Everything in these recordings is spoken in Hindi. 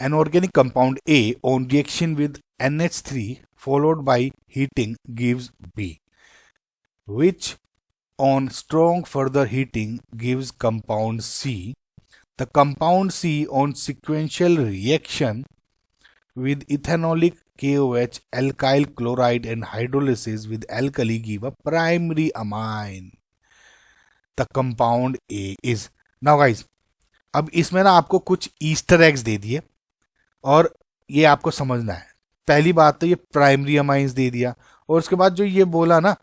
Anorganic compound A on reaction with NH3 followed by heating gives B, which on strong further heating gives compound C. The compound C on sequential reaction with ethanolic KOH, alkyl chloride and hydrolysis with alkali give a primary amine. The compound A is. Now guys, अब इसमें ना आपको कुछ ईस्टर एग्स दे दिए और ये आपको समझना है. पहली बात तो ये प्राइमरी अमाइंस दे दिया और उसके बाद जो ये बोला ना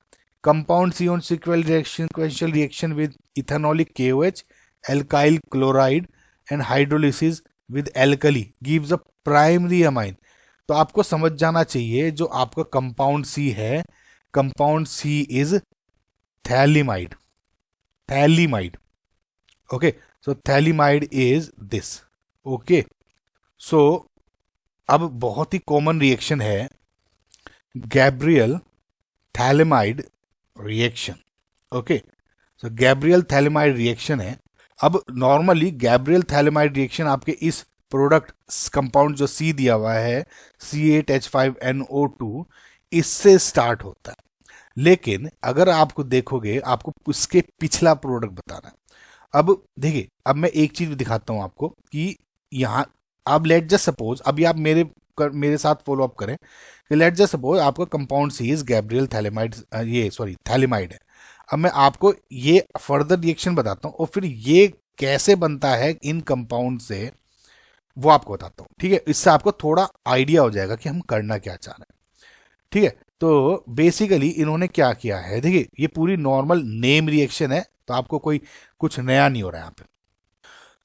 compound C on sequential reaction with ethanolic KOH, alkyl chloride and hydrolysis with alkali gives a primary amine. तो आपको समझ जाना चाहिए जो आपका कंपाउंड सी है, compound C is phthalimide. Phthalimide. Okay, so phthalimide is this. Okay, so अब बहुत ही कॉमन रिएक्शन है Gabriel phthalimide reaction. Okay, so Gabriel phthalimide reaction है. अब नॉर्मली गैब्रियल थैलिमाइड रिएक्शन आपके इस प्रोडक्ट कंपाउंड जो सी दिया हुआ है C8H5NO2 इससे स्टार्ट होता है. लेकिन अगर आपको देखोगे आपको उसके पिछला प्रोडक्ट बताना है. अब देखिए, अब मैं एक चीज दिखाता हूं आपको कि यहाँ अब लेट जस्ट सपोज, अभी आप मेरे साथ फॉलो अप करें कि लेट जस्ट सपोज आपका compound C is Gabriel phthalimide, ये सॉरी थैलिमाइड है. अब मैं आपको ये फर्दर रिएक्शन बताता हूँ और फिर ये कैसे बनता है इन कंपाउंड से वो आपको बताता हूँ. ठीक है, इससे आपको थोड़ा आइडिया हो जाएगा कि हम करना क्या चाह रहे हैं. ठीक है, तो बेसिकली इन्होंने क्या किया है, देखिए ये पूरी नॉर्मल नेम रिएक्शन है तो आपको कोई कुछ नया नहीं हो रहा है यहाँ पे.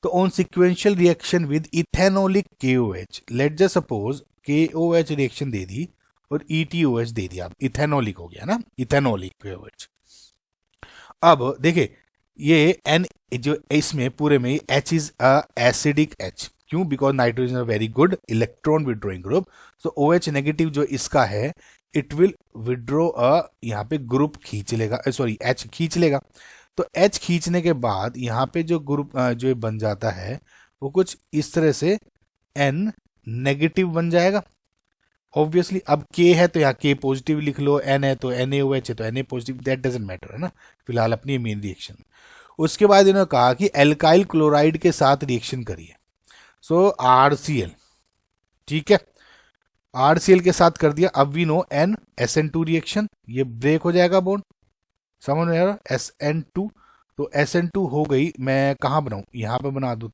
तो on sequential reaction with ethanolic KOH, let just suppose KOH reaction दे दी और ETOH दे दिया, अब इथेनॉलिक हो गया ना, इथेनॉलिक KOH. अब देखिए ये N जो इसमें पूरे में H इज एसिडिक H. क्यों? Because nitrogen are very good electron withdrawing group. So OH negative जो इसका है इट विल विड्रॉ यहाँ पे ग्रुप खींच लेगा, सॉरी H खींच लेगा. तो H खींचने के बाद यहाँ पे जो ग्रुप जो बन जाता है वो कुछ इस तरह से N नेगेटिव बन जाएगा. ऑब्वियसली अब K है तो यहाँ K पॉजिटिव लिख लो, N है तो NaOH है तो Na positive, that doesn't matter है ना फिलहाल अपनी मेन रिएक्शन. उसके बाद इन्होंने कहा कि एल्काइल क्लोराइड के साथ रिएक्शन करिए. सो RCl, ठीक है, RCl के साथ कर दिया. अब वी नो NSN2 रिएक्शन, ये ब्रेक हो जाएगा बॉन्ड, समझ में आ रहा है, SN2. तो SN2 हो गई, मैं कहाँ बनाऊं, यहाँ पे बना दूं.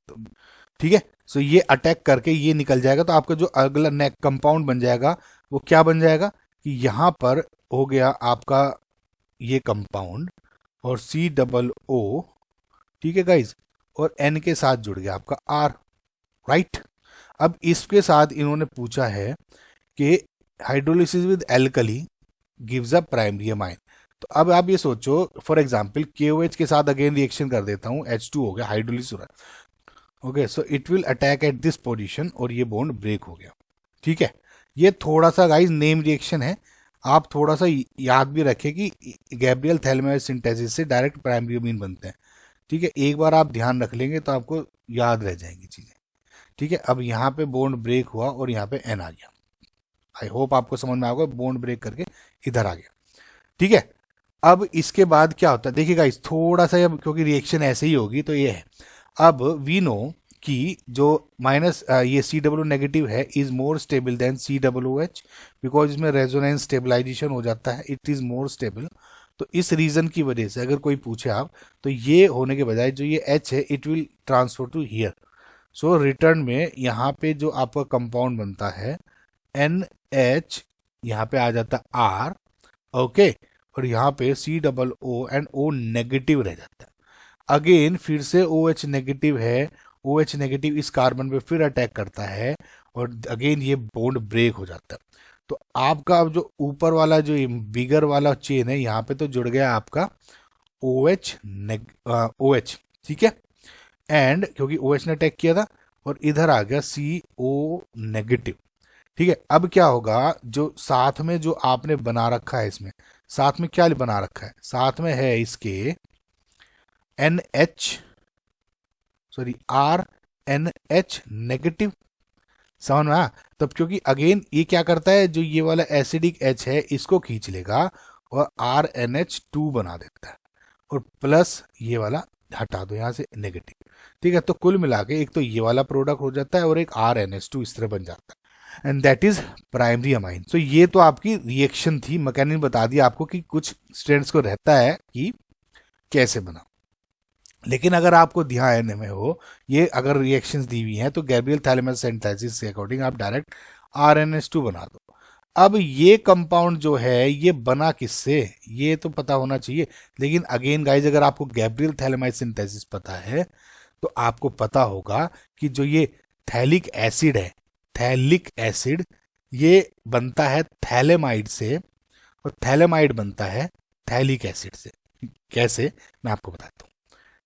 ठीक है, सो ये अटैक करके ये निकल जाएगा. तो आपका जो अगला नेक कंपाउंड बन जाएगा वो क्या बन जाएगा कि यहाँ पर हो गया आपका ये कंपाउंड और COO, ठीक है गाइज, और N के साथ जुड़ गया आपका R, राइट. अब इसके साथ इन्होंने पूछा है कि hydrolysis with alkali gives a primary amine. तो अब आप ये सोचो, फॉर एग्जांपल KOH के साथ अगेन रिएक्शन कर देता हूँ, H2 हो गया, हाइड्रोलिसिस हो रहा है. Okay, so it will attack at this position और ये बॉन्ड ब्रेक हो गया. ठीक है, ये थोड़ा सा गाइस नेम रिएक्शन है, आप थोड़ा सा याद भी रखें कि गैब्रियल थैलिमाइड सिंथेसिस से डायरेक्ट प्राइमरी अमीन बनते हैं. ठीक है, एक बार आप ध्यान रख लेंगे तो आपको याद रह जाएंगी चीजें. ठीक है, अब यहाँ पे बॉन्ड ब्रेक हुआ और यहाँ पे N आ गया. आई होप आपको समझ में आ गया, बॉन्ड ब्रेक करके इधर आ गया. ठीक है, अब इसके बाद क्या होता है देखिएगा, इस थोड़ा सा अब क्योंकि रिएक्शन ऐसे ही होगी तो ये है. अब वी नो कि जो माइनस ये COO नेगेटिव है is more stable then COOH, because इसमें रेजोनेंस स्टेबलाइजेशन हो जाता है, इट इज मोर स्टेबल. तो इस रीजन की वजह से अगर कोई पूछे आप तो ये होने के बजाय जो ये H है it will transfer to here. So return में यहाँ पे जो आपका कंपाउंड बनता है NH, यहाँ पे आ जाता R. ओके, और यहाँ पे COO एंड O नेगेटिव रह जाता है. अगेन फिर से OH नेगेटिव है, OH नेगेटिव इस कार्बन पे फिर अटैक करता है और अगेन ये बॉन्ड ब्रेक हो जाता है. तो आपका अब जो ऊपर वाला जो बिगर वाला चेन है यहाँ पे तो जुड़ गया आपका OH, ठीक है, एंड क्योंकि OH ने अटैक किया था और इधर आ गया CO नेगेटिव. ठीक है, अब क्या होगा, जो साथ में जो आपने बना रखा है इसमें साथ में क्या बना रखा है, साथ में है इसके NH, सॉरी RNH नेगेटिव, समझ में आया? तब क्योंकि अगेन ये क्या करता है, जो ये वाला एसिडिक H है इसको खींच लेगा और RnH2 बना देता है, और प्लस ये वाला हटा दो यहाँ से नेगेटिव। ठीक है, तो कुल मिला के एक तो ये वाला प्रोडक्ट हो जाता है और एक RnH2 इस तरह बन जाता है, and that is primary amine. तो ये तो आपकी रिएक्शन थी, मैकेनिक ने बता दिया आपको कि कुछ स्टूडेंट्स को रहता है कि कैसे बना। लेकिन अगर आपको ध्यान में हो, ये अगर रिएक्शंस दी हुई हैं तो गैब्रियल थैलेमस सिंथेसिस के अकॉर्डिंग आप डायरेक्ट RnH2 बना दो। अब ये कंपाउंड जो है ये बना किससे, ये तो पता होना चाहिए। लेकिन अगेन गाइज, अगर आपको गैब्रियल थैलेमाइड सिंथेसिस पता है तो आपको पता होगा कि जो ये थैलिक एसिड है, थैलिक एसिड ये बनता है थैलेमाइड से, और थैलेमाइड बनता है थैलिक एसिड से। कैसे, मैं आपको बताता हूँ।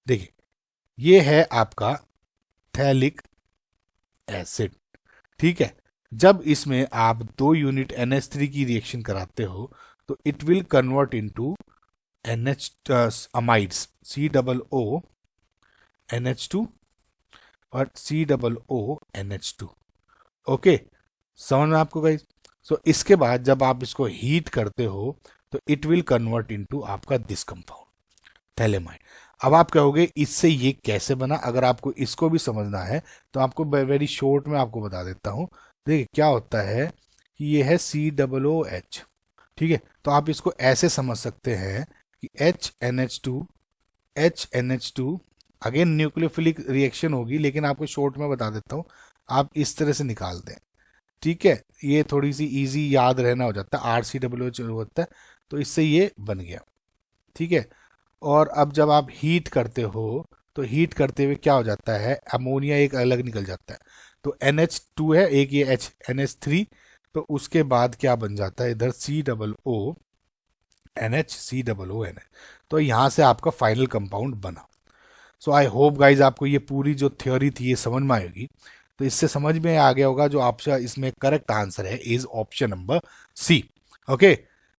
देखिए, ये है आपका थैलिक एसिड, ठीक है। जब इसमें आप 2 यूनिट NH3 की रिएक्शन कराते हो तो it will convert into NH amides, COO NH2 और COO NH2। ओके, समझ में आपको गाइस? सो इसके बाद जब आप इसको हीट करते हो तो इट विल कन्वर्ट इनटू आपका दिस कंपाउंड थैलेमाइड। अब आप कहोगे इससे ये कैसे बना, अगर आपको इसको भी समझना है तो आपको वेरी शॉर्ट में आपको बता देता हूँ। देखिए क्या होता है कि ये है COOH, ठीक है। तो आप इसको ऐसे समझ सकते हैं कि HNH2 अगेन न्यूक्लियोफिलिक रिएक्शन होगी, लेकिन आपको शॉर्ट में बता देता हूँ, आप इस तरह से निकाल दें, ठीक है। ये थोड़ी सी इजी याद रहना हो जाता है, RCOOH होता है, तो इससे ये बन गया, ठीक है। और अब जब आप हीट करते हो तो हीट करते हुए क्या हो जाता है, अमोनिया एक अलग निकल जाता है, तो NH2 है एक, ये NH3, तो उसके बाद क्या बन जाता है इधर COONH। तो यहाँ से आपका फाइनल कंपाउंड बना। सो आई होप गाइज आपको ये पूरी जो थ्योरी थी ये समझ में आएगी। तो इससे समझ में आ गया होगा जो आपका इसमें करेक्ट आंसर है is option number C। Okay,